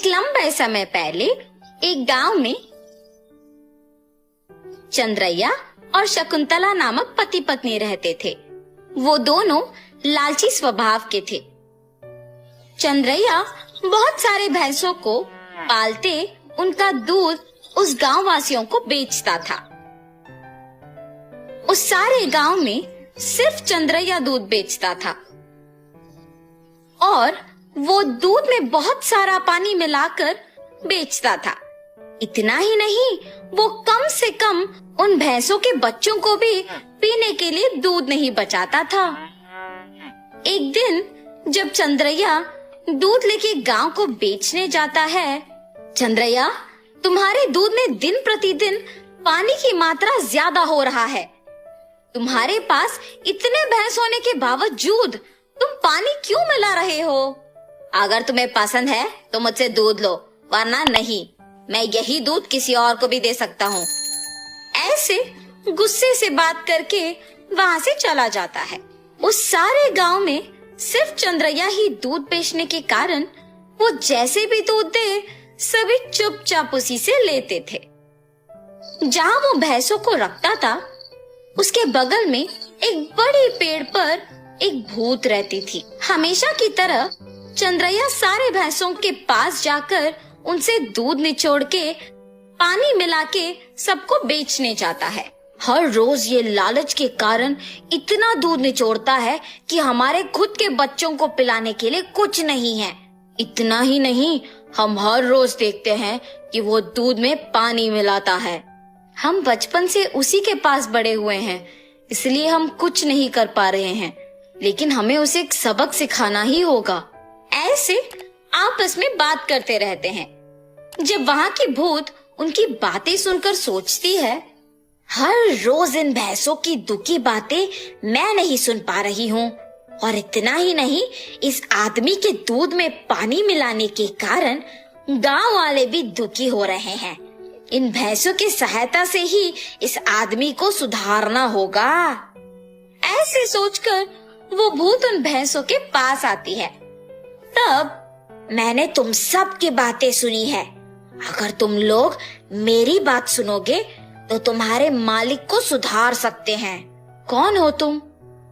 एक लंबे समय पहले एक गांव में चंद्रैया और शकुंतला नामक पति पत्नी रहते थे। वो दोनों लालची स्वभाव के थे। चंद्रैया बहुत सारे भैंसों को पालते उनका दूध उस गांव वासियों को बेचता था। उस सारे गांव में सिर्फ चंद्रैया दूध बेचता था और वो दूध में बहुत सारा पानी मिलाकर बेचता था। इतना ही नहीं, वो कम से कम उन भैंसों के बच्चों को भी पीने के लिए दूध नहीं बचाता था। एक दिन जब चंद्रैया दूध लेके गांव को बेचने जाता है, चंद्रैया, तुम्हारे दूध में दिन प्रतिदिन पानी की मात्रा ज्यादा हो रहा है। तुम्हारे पास इतने भैंस होने के बावजूद तुम पानी क्यों मिला रहे हो? अगर तुम्हें पसंद है तो मुझसे दूध लो, वरना नहीं। मैं यही दूध किसी और को भी दे सकता हूँ। ऐसे गुस्से से बात करके वहाँ से चला जाता है। उस सारे गांव में सिर्फ चंद्रैया ही दूध बेचने के कारण वो जैसे भी दूध दे, सभी चुपचाप उसी से लेते थे। जहाँ वो भैंसों को रखता था, उसके बगल में एक बड़े पेड़ पर एक भूत रहती थी। हमेशा की तरह चंद्रैया सारे भैंसों के पास जाकर उनसे दूध निचोड़ के पानी मिला के सबको बेचने जाता है। हर रोज ये लालच के कारण इतना दूध निचोड़ता है कि हमारे खुद के बच्चों को पिलाने के लिए कुछ नहीं है। इतना ही नहीं, हम हर रोज देखते हैं कि वो दूध में पानी मिलाता है। हम बचपन से उसी के पास बड़े हुए हैं, इसलिए हम कुछ नहीं कर पा रहे हैं, लेकिन हमें उसे एक सबक सिखाना ही होगा। ऐसे आपस में बात करते रहते हैं। जब वहाँ की भूत उनकी बातें सुनकर सोचती है, हर रोज इन भैंसों की दुखी बातें मैं नहीं सुन पा रही हूँ, और इतना ही नहीं, इस आदमी के दूध में पानी मिलाने के कारण गांव वाले भी दुखी हो रहे हैं। इन भैंसों की सहायता से ही इस आदमी को सुधारना होगा। ऐसे सोचकर वो भूत उन भैंसों के पास आती है। तब, मैंने तुम सब की बातें सुनी है। अगर तुम लोग मेरी बात सुनोगे तो तुम्हारे मालिक को सुधार सकते हैं। कौन हो तुम?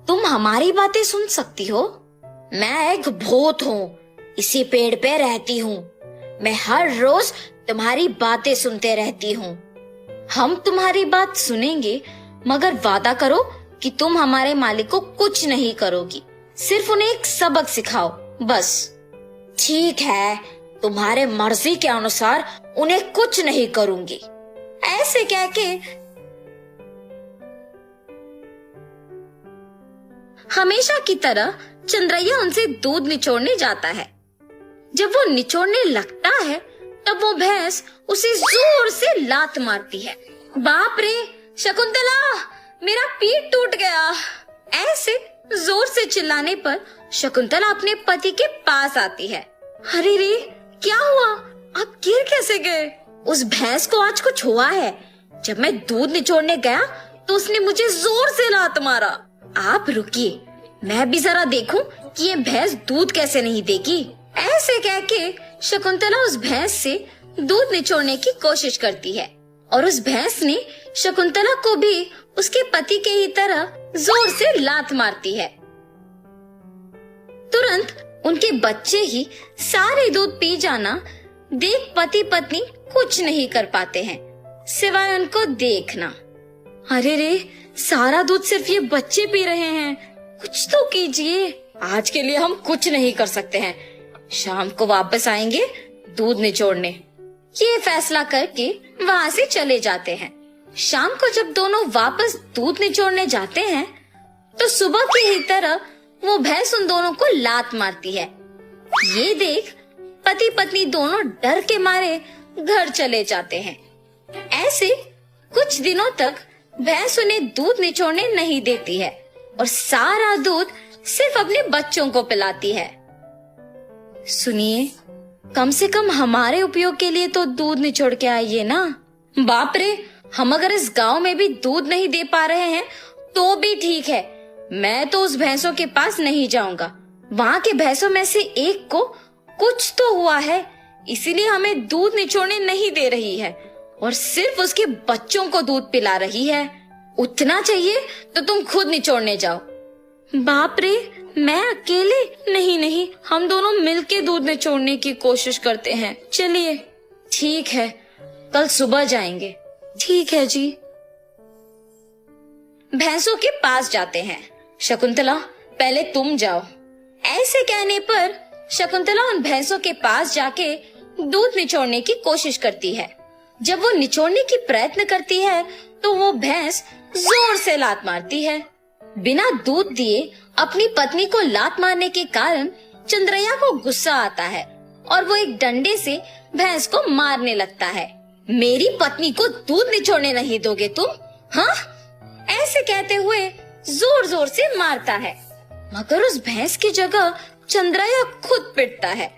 तुम हमारी बातें सुन सकती हो? मैं एक भूत हूँ, इसी पेड़ पे रहती हूँ। मैं हर रोज तुम्हारी बातें सुनते रहती हूँ। हम तुम्हारी बात सुनेंगे, मगर वादा करो कि तुम हमारे मालिक को कुछ नहीं करोगी। सिर्फ उन्हें एक सबक सिखाओ, बस। ठीक है, तुम्हारे मर्जी के अनुसार उन्हें कुछ नहीं करूंगी। ऐसे कह के हमेशा की तरह चंद्रैया उनसे दूध निचोड़ने जाता है। जब वो निचोड़ने लगता है, तब वो भैंस उसे जोर से लात मारती है। बाप रे शकुंतला, मेरा पीठ टूट गया। ऐसे जोर से चिल्लाने पर शकुंतला अपने पति के पास आती है। अरे रे, क्या हुआ? आप गिर कैसे गए? उस भैंस को आज कुछ हुआ है। जब मैं दूध निचोड़ने गया तो उसने मुझे जोर से लात मारा। आप रुकिए, मैं भी जरा देखूं कि ये भैंस दूध कैसे नहीं देगी। ऐसे कह के शकुंतला उस भैंस से दूध निचोड़ने की कोशिश करती है, और उस भैंस ने शकुंतला को भी उसके पति के ही तरह जोर से लात मारती है। तुरंत उनके बच्चे ही सारे दूध पी जाना देख पति पत्नी कुछ नहीं कर पाते हैं, सिवाय उनको देखना। अरे रे, सारा दूध सिर्फ ये बच्चे पी रहे हैं, कुछ तो कीजिए। आज के लिए हम कुछ नहीं कर सकते हैं, शाम को वापस आएंगे दूध निचोड़ने। ये फैसला करके वहाँ से चले जाते हैं। शाम को जब दोनों वापस दूध निचोड़ने जाते हैं, तो सुबह की ही तरह वो भैंस उन दोनों को लात मारती है। ये देख पति पत्नी दोनों डर के मारे घर चले जाते हैं। ऐसे कुछ दिनों तक भैंस उन्हें दूध निचोड़ने नहीं देती है और सारा दूध सिर्फ अपने बच्चों को पिलाती है। सुनिए, कम से कम हमारे उपयोग के लिए तो दूध निचोड़ के आइए ना। बाप रे, हम अगर इस गांव में भी दूध नहीं दे पा रहे हैं तो भी ठीक है, मैं तो उस भैंसों के पास नहीं जाऊंगा। वहाँ के भैंसों में से एक को कुछ तो हुआ है, इसीलिए हमें दूध निचोड़ने नहीं दे रही है और सिर्फ उसके बच्चों को दूध पिला रही है। उतना चाहिए तो तुम खुद निचोड़ने जाओ। बाप रे, मैं अकेले? नहीं नहीं, हम दोनों मिलके दूध निचोड़ने की कोशिश करते हैं। चलिए। ठीक है, कल सुबह जाएंगे। ठीक है जी। भैंसों के पास जाते हैं। शकुंतला, पहले तुम जाओ। ऐसे कहने पर शकुंतला उन भैंसों के पास जाके दूध निचोड़ने की कोशिश करती है। जब वो निचोड़ने की प्रयत्न करती है तो वो भैंस जोर से लात मारती है। बिना दूध दिए अपनी पत्नी को लात मारने के कारण चंद्रैया को गुस्सा आता है और वो एक डंडे से भैंस को मारने लगता है। मेरी पत्नी को दूध निचोड़ने नहीं दोगे तुम? हाँ? ऐसे कहते हुए जोर जोर से मारता है, मगर उस भैंस की जगह चंद्रैया खुद पिटता है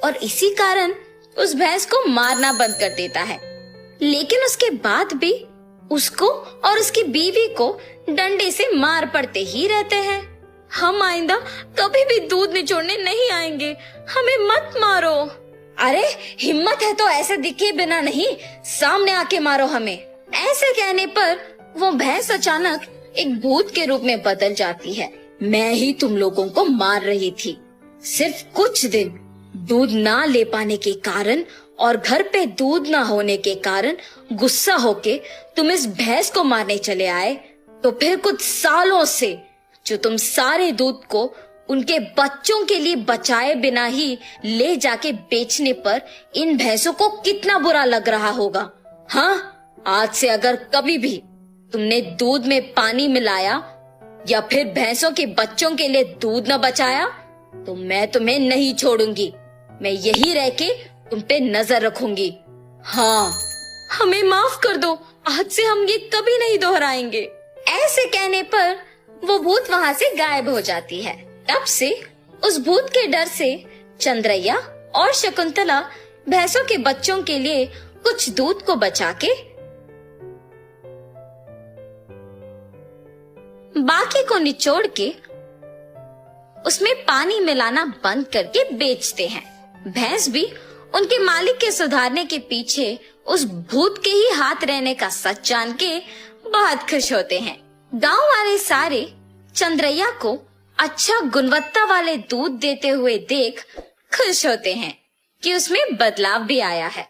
और इसी कारण उस भैंस को मारना बंद कर देता है। लेकिन उसके बाद भी उसको और उसकी बीवी को डंडे से मार पड़ते ही रहते हैं। हम आइंदा कभी भी दूध निचोड़ने नहीं आएंगे, हमें मत मारो। अरे हिम्मत है तो ऐसे दिखे बिना नहीं, सामने आके मारो हमें। ऐसे कहने पर वो भैंस अचानक एक भूत के रूप में बदल जाती है। मैं ही तुम लोगों को मार रही थी। सिर्फ कुछ दिन दूध ना ले पाने के कारण और घर पे दूध ना होने के कारण गुस्सा होके तुम इस भैंस को मारने चले आए, तो फिर कुछ सालों से जो तुम सारे दूध को उनके बच्चों के लिए बचाए बिना ही ले जाके बेचने पर इन भैंसों को कितना बुरा लग रहा होगा। हाँ, आज से अगर कभी भी तुमने दूध में पानी मिलाया या फिर भैंसों के बच्चों के लिए दूध न बचाया तो मैं तुम्हें नहीं छोड़ूंगी। मैं यही रह के तुम पे नजर रखूंगी। हाँ, हमें माफ कर दो, आज से हम ये कभी नहीं दोहराएंगे। ऐसे कहने पर वो भूत वहाँ से गायब हो जाती है। तब से उस भूत के डर से चंद्रैया और शकुंतला भैंसों के बच्चों के लिए कुछ दूध को बचा के बाकी को निचोड़ के उसमें पानी मिलाना बंद करके बेचते हैं। भैंस भी उनके मालिक के सुधारने के पीछे उस भूत के ही हाथ रहने का सच जान के बहुत खुश होते हैं। गांव वाले सारे चंद्रैया को अच्छा गुणवत्ता वाले दूध देते हुए देख खुश होते हैं कि उसमें बदलाव भी आया है।